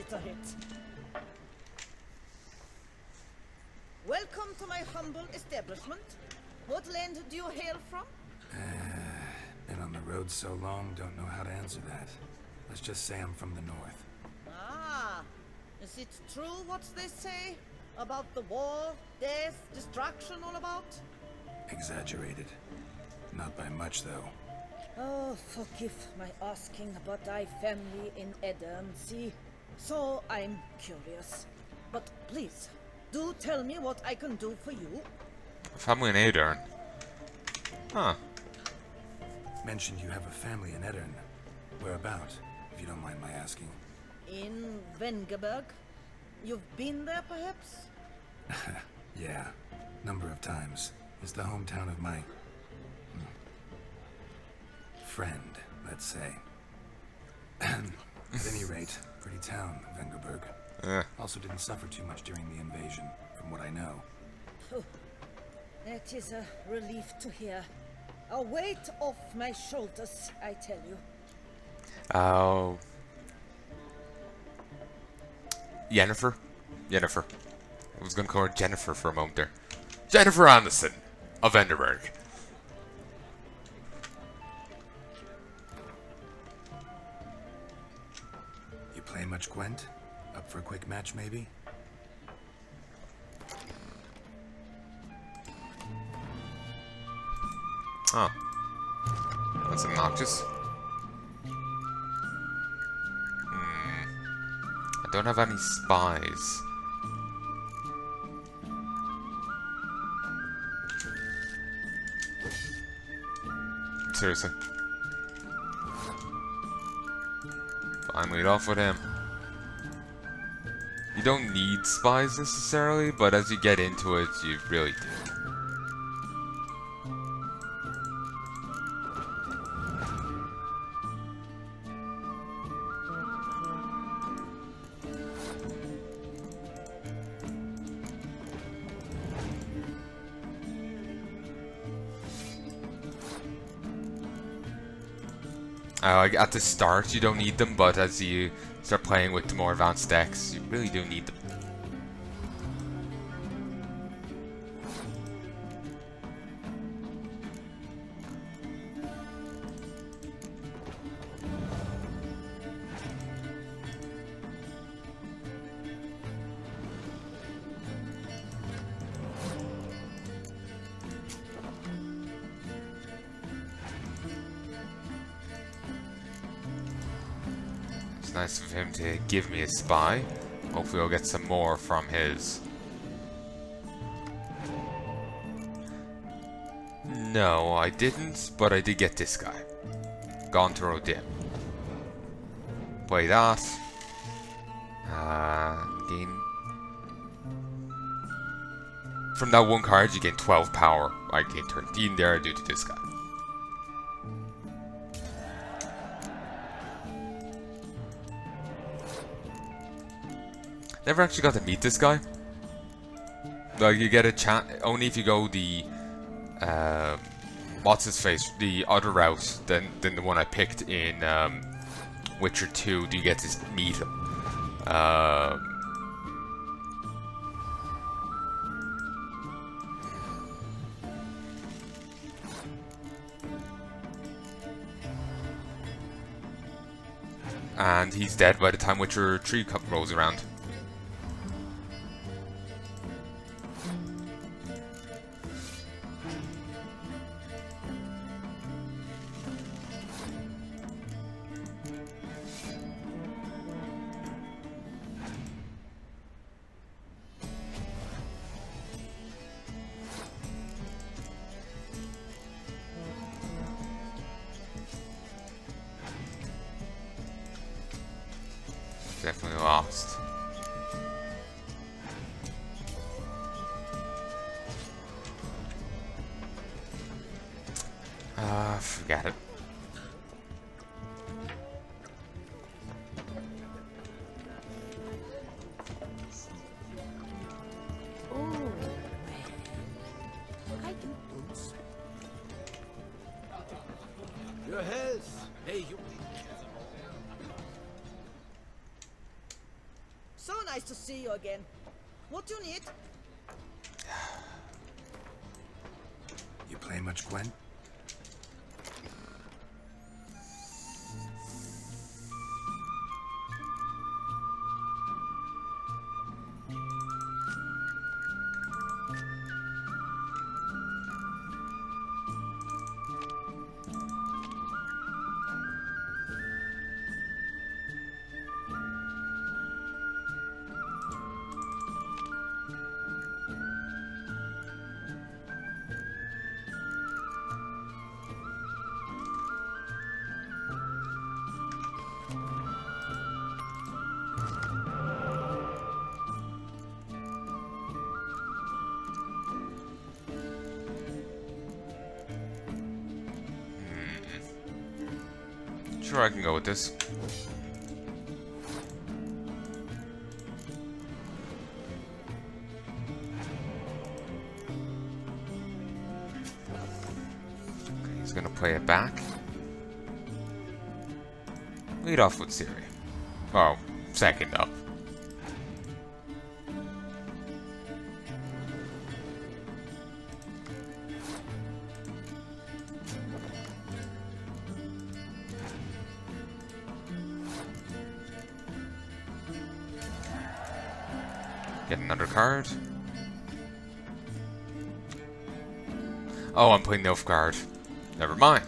starter hit. Welcome to my humble establishment. What land do you hail from? Been on the road so long, don't know how to answer that. Let's just say I'm from the north. Ah, is it true what they say? About the war, death, destruction all about? Exaggerated. Not by much, though. Oh, forgive my asking, but I family in Edern, see? So I'm curious. But please, do tell me what I can do for you. Family in Edern. Huh. Mentioned you have a family in Edern. Whereabout, if you don't mind my asking? In Vengerberg? You've been there, perhaps? Yeah, number of times. It's the hometown of my... friend, let's say. At any rate, pretty town, Vengerberg. Also didn't suffer too much during the invasion, from what I know. Phew. That is a relief to hear. A weight off my shoulders, I tell you. Oh. Yennefer? Yennefer. I was gonna call her Jennifer for a moment there. Jennifer Anderson of Vengerberg. You play much Gwent? Up for a quick match, maybe? Oh. That's obnoxious. I don't have any spies. Seriously. Fine, lead off with him. You don't need spies necessarily, but as you get into it, you really do. At the start, you don't need them, but as you start playing with the more advanced decks, you really do need them. Nice of him to give me a spy. Hopefully I'll get some more from his. No, I didn't, but I did get this guy. Gone to Rodin. Play that. Gain. From that one card you gain 12 power. I gain 13 there due to this guy. Never actually got to meet this guy. Like, you get a chance only if you go the what's his face, the other route than the one I picked in Witcher 2. Do you get to meet him? And he's dead by the time Witcher 3 rolls around. Definitely lost. Forget it. Oh, I can do so. Your health. Hey, you. nice to see you again. What do you need? You play much, Gwen? Sure, I can go with this. Okay, he's gonna play it back. Lead off with Siri. Oh, second up. Get another card. Oh, I'm playing Nilfgaard. Never mind.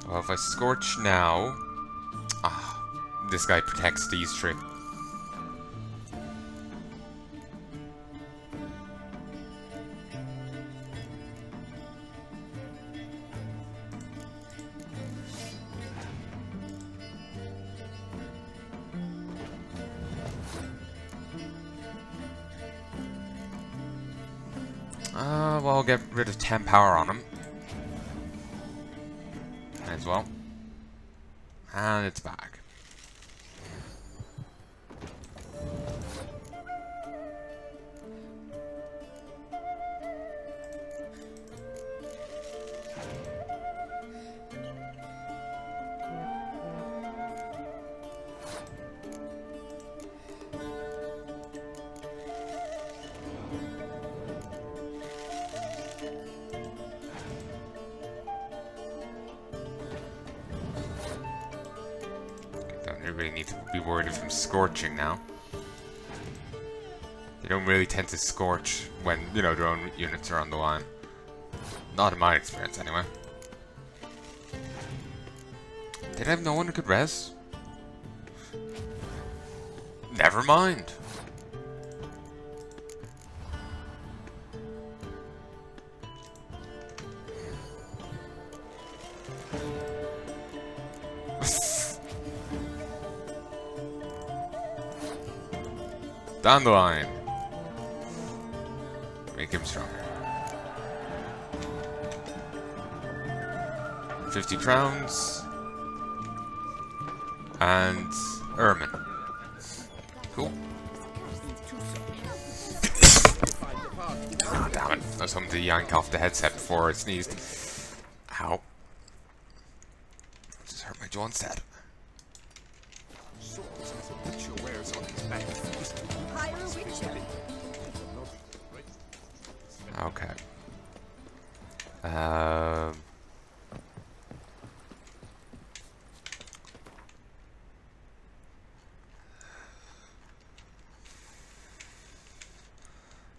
Well, if I Scorch now... this guy protects these three. Well, I'll get rid of 10 power on him. As well. And it's back. Everybody needs to be worried of him scorching now. They don't really tend to scorch when, you know, their own units are on the line. Not in my experience, anyway. Did I have no one who could res? Never mind. Down the line. Make him stronger. 50 crowns. And Ermin. Cool. Oh, damn it. I was hoping to yank off the headset before I sneezed. Ow. Just hurt my jaw instead. Okay.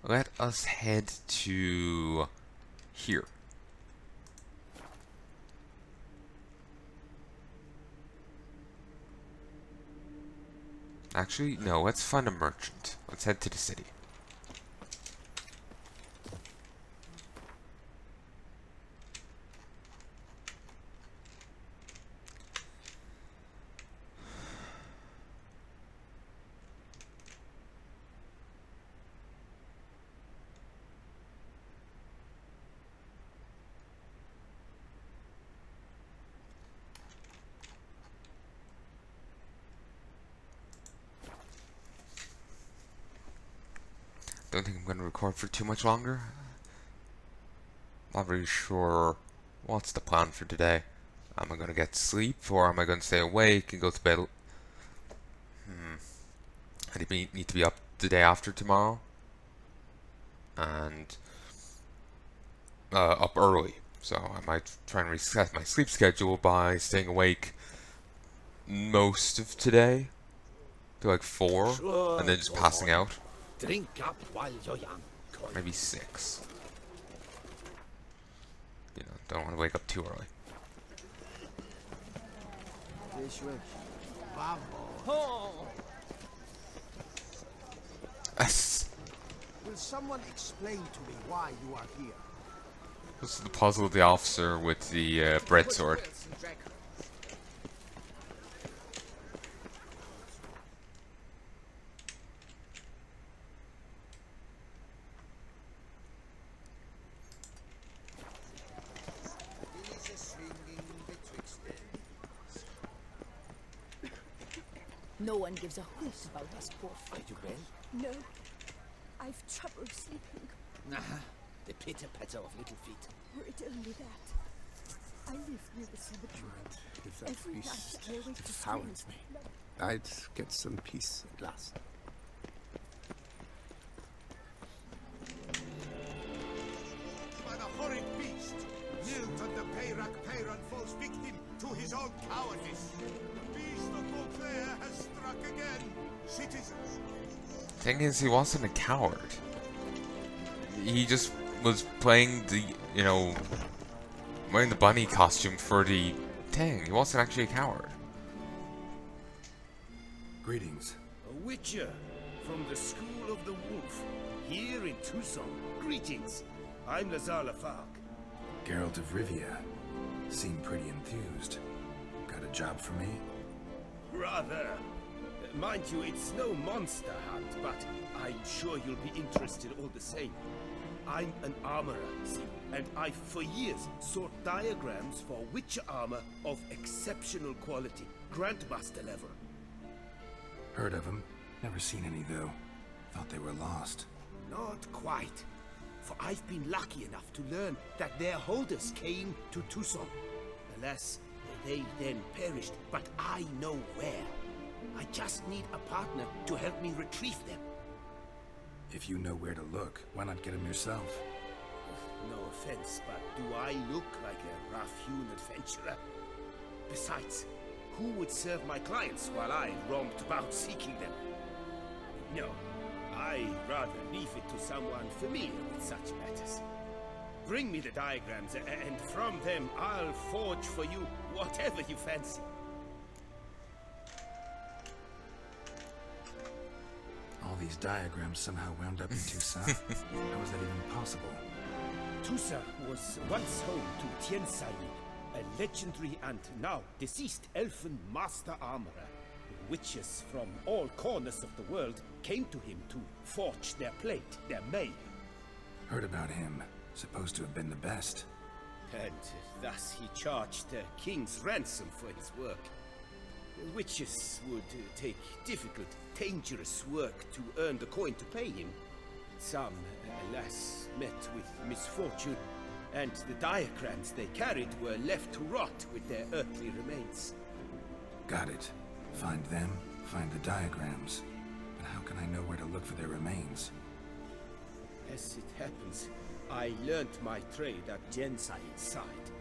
Let us head to here. Actually, no, let's find a merchant. Let's head to the city. don't think I'm going to record for too much longer. Not really sure what's the plan for today. Am I going to get sleep, or am I going to stay awake and go to bed? I need to be up the day after tomorrow, and up early. So I might try and reset my sleep schedule by staying awake most of today to like 4, and then just passing out. Drink up while you're young. Maybe 6. You know, don't want to wake up too early. Will someone explain to me why you are here? This is the puzzle of the officer with the bread sword. No one gives a hoot about us poor folk. Are you well? No. I've trouble sleeping. Nah, the pitter-patter of little feet. Were it only that. I live near the cemetery. If that Every night beast I awake to defouls me, I'd get some peace at last. By the horrid beast, Nilton the Peyran falls victim to his own cowardice. The beast of Beauclair has struck again. Citizens. Thing is, he wasn't a coward. He just was playing the, you know, wearing the bunny costume for the thing. He wasn't actually a coward. Greetings. A witcher from the School of the Wolf, here in Tucson. Greetings. I'm Lazar Lafargue. Geralt of Rivia. Seem pretty enthused. Got a job for me? Rather. Mind you, it's no monster hunt, but I'm sure you'll be interested all the same. I'm an armorer, see, and I for years sought diagrams for witcher armor of exceptional quality, Grandmaster level. Heard of them. Never seen any, though. Thought they were lost. Not quite, for I've been lucky enough to learn that their holders came to Tucson. Alas, they then perished, but I know where. I just need a partner to help me retrieve them. If you know where to look, why not get them yourself? No offense, but do I look like a rough-hewn adventurer? Besides, who would serve my clients while I roamed about seeking them? No, I'd rather leave it to someone familiar with such matters. Bring me the diagrams, and from them I'll forge for you whatever you fancy. All these diagrams somehow wound up in Tucson. How was that even possible? Tucson was once home to Tian'Sai, a legendary and now deceased elfin master armorer. Witches from all corners of the world came to him to forge their plate, their mail. Heard about him. Supposed to have been the best. And thus he charged the king's ransom for his work. Witches would take difficult, dangerous work to earn the coin to pay him. Some, alas, met with misfortune, and the diagrams they carried were left to rot with their earthly remains. Got it. Find them, find the diagrams. But how can I know where to look for their remains? As it happens, I learned my trade at Tian'Sai's side.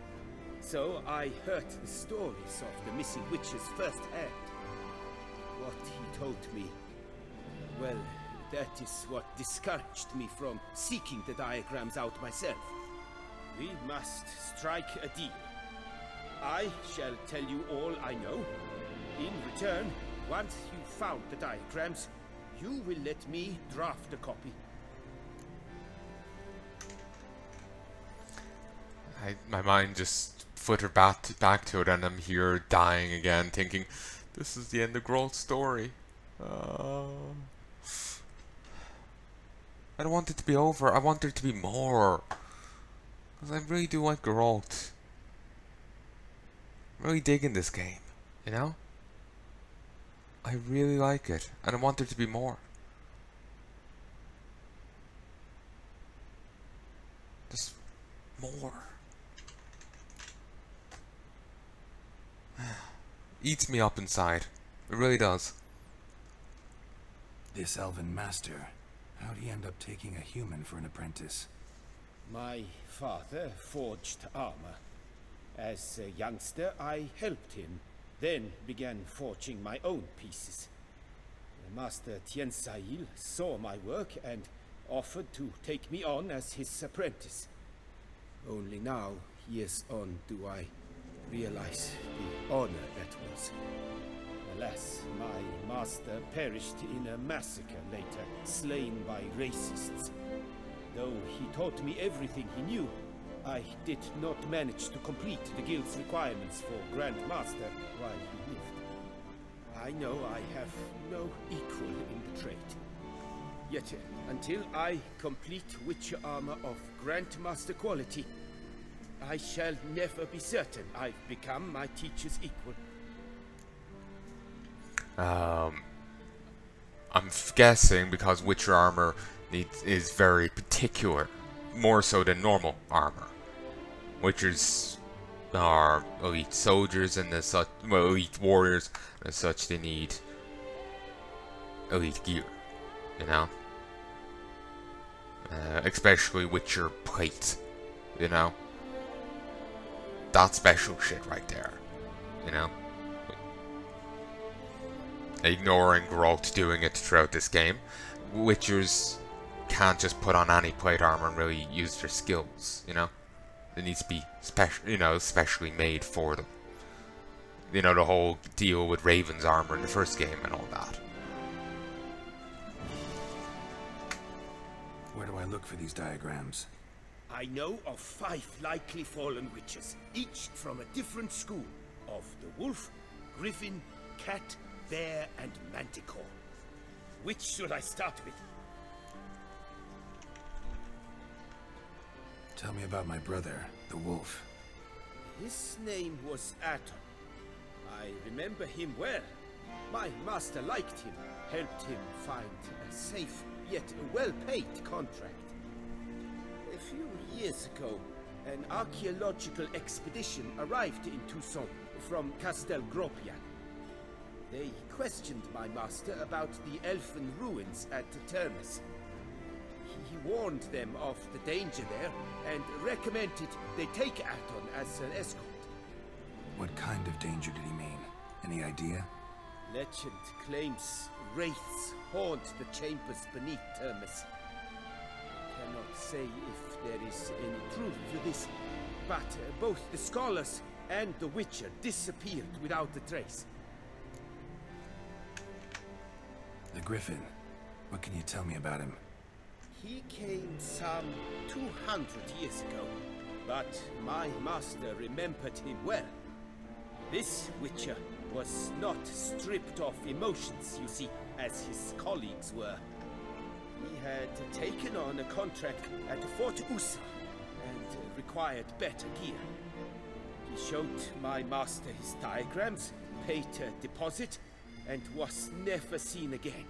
So I heard the stories of the missing witches firsthand. What he told me, well, that is what discouraged me from seeking the diagrams out myself. We must strike a deal. I shall tell you all I know. In return, once you've found the diagrams, you will let me draft a copy. My mind just flittered back to it, and I'm here dying again, thinking, this is the end of Geralt's story. I don't want it to be over. I want there to be more. Because I really do like Geralt. I'm really digging this game, you know? I really like it, and I want there to be more. more. Eats me up inside. It really does. This elven master, how'd he end up taking a human for an apprentice? My father forged armor. As a youngster, I helped him, then began forging my own pieces. Master GotY saw my work and offered to take me on as his apprentice. Only now, years on, do I realize the honor that was. Alas, my master perished in a massacre later, slain by racists. Though he taught me everything he knew, I did not manage to complete the guild's requirements for Grandmaster while he lived. I know I have no equal in the trade. Yet, until I complete Witcher armor of Grandmaster quality, I shall never be certain I've become my teacher's equal. I'm guessing because Witcher armor is very particular, more so than normal armor. Witchers are elite soldiers and as such, well, elite warriors, and as such they need elite gear, you know? Especially Witcher plate, you know? That's special shit right there, you know? Ignoring GotY doing it throughout this game, Witchers can't just put on any plate armor and really use their skills, you know? It needs to be special, you know, specially made for them. You know, the whole deal with Raven's armor in the first game and all that. Where do I look for these diagrams? I know of 5 likely fallen witches, each from a different school of the wolf, griffin, cat, bear, and manticore. Which should I start with? Tell me about my brother, the wolf. His name was Aton. I remember him well. My master liked him, helped him find a safe yet well-paid contract. A few years ago, an archaeological expedition arrived in Tucson from Castel Gropian. They questioned my master about the elfin ruins at Termes. He warned them of the danger there and recommended they take Aton as an escort. What kind of danger did he mean? Any idea? Legend claims wraiths haunt the chambers beneath Termes. I cannot say if there is any truth to this, but both the scholars and the Witcher disappeared without a trace. The Griffin. What can you tell me about him? He came some 200 years ago, but my master remembered him well. This Witcher was not stripped of emotions, you see, as his colleagues were. He had taken on a contract at Fort Usa and required better gear. He showed my master his diagrams, paid a deposit, and was never seen again.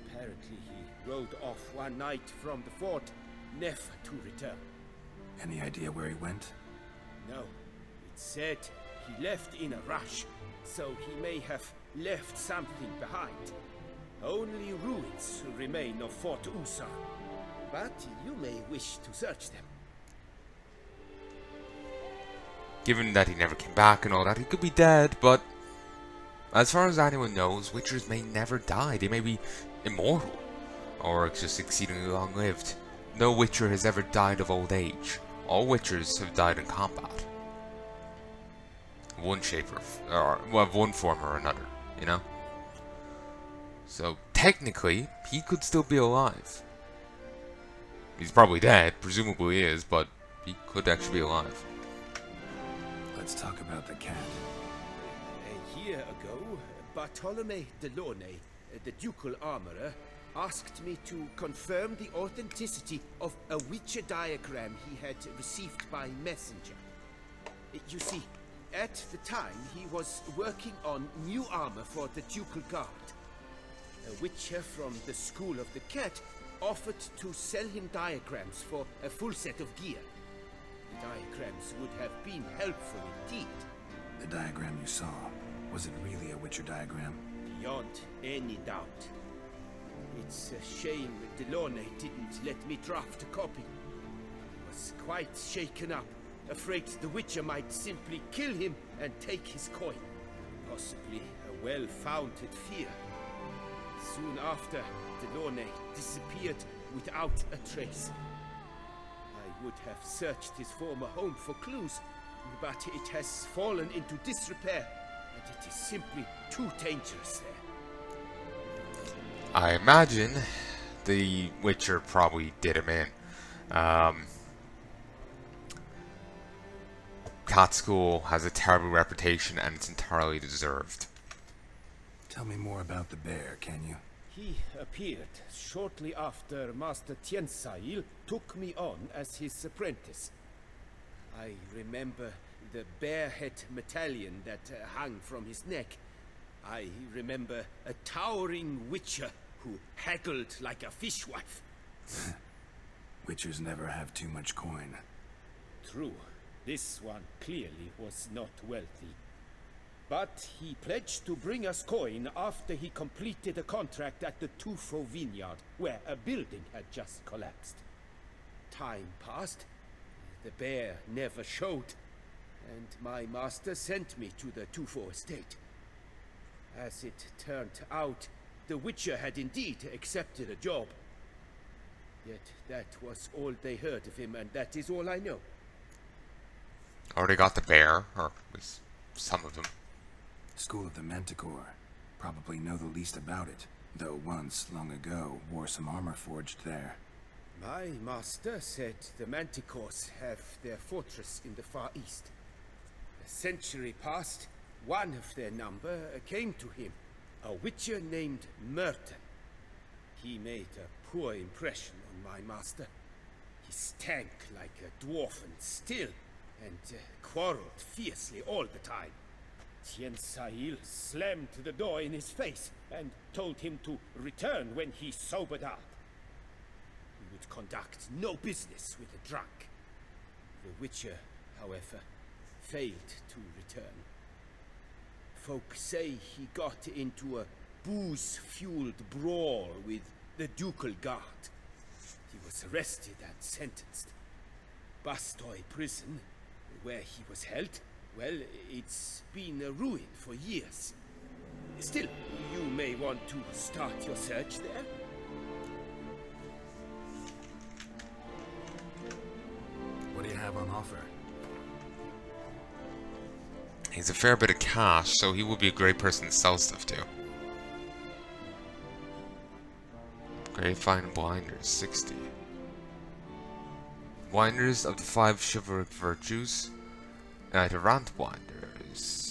Apparently he rode off one night from the fort, never to return. Any idea where he went? No. It said he left in a rush, so he may have left something behind. Only ruins remain of Fort Usa, but you may wish to search them. Given that he never came back and all that, he could be dead, but as far as anyone knows, Witchers may never die. They may be immortal, or just exceedingly long-lived. No Witcher has ever died of old age. All Witchers have died in combat. One shape or one form or another, you know? So, technically, he could still be alive. He's probably dead, presumably he is, but he could actually be alive. Let's talk about the cat. A year ago, Bartolome Delaunay, the ducal armorer, asked me to confirm the authenticity of a Witcher diagram he had received by messenger. You see, at the time he was working on new armor for the ducal guard. A Witcher from the School of the Cat offered to sell him diagrams for a full set of gear. The diagrams would have been helpful indeed. The diagram you saw, was it really a Witcher diagram? Beyond any doubt. It's a shame Delaunay didn't let me draft a copy. He was quite shaken up, afraid the Witcher might simply kill him and take his coin. Possibly a well-founded fear. Soon after, Delaunay disappeared without a trace. I would have searched his former home for clues, but it has fallen into disrepair, and it is simply too dangerous there. I imagine the Witcher probably did him in. Cat School has a terrible reputation, and it's entirely deserved. Tell me more about the bear, can you? He appeared shortly after Master Scoia'tael took me on as his apprentice. I remember the bear-head medallion that hung from his neck. I remember a towering Witcher who haggled like a fishwife. Witchers never have too much coin. True, this one clearly was not wealthy. But he pledged to bring us coin after he completed a contract at the Tufo vineyard, where a building had just collapsed. Time passed, the bear never showed, and my master sent me to the Tufo estate. As it turned out, the Witcher had indeed accepted a job. Yet that was all they heard of him, and that is all I know. Already got the bear, or at least some of them. School of the Manticore. Probably know the least about it, though once, long ago, wore some armor forged there. My master said the Manticores have their fortress in the Far East. A century past, one of their number came to him, a Witcher named Merton. He made a poor impression on my master. He stank like a dwarfen still, and quarreled fiercely all the time. Scoia'tael slammed the door in his face and told him to return when he sobered up. He would conduct no business with a drunk. The Witcher, however, failed to return. Folk say he got into a booze-fueled brawl with the ducal guard. He was arrested and sentenced. Bastøy prison, where he was held, well, it's been a ruin for years. Still, you may want to start your search there. What do you have on offer? He's a fair bit of cash, so he would be a great person to sell stuff to. Grapevine Blinders, 60. Blinders of the 5 chivalric virtues. Knight Errant Blinders.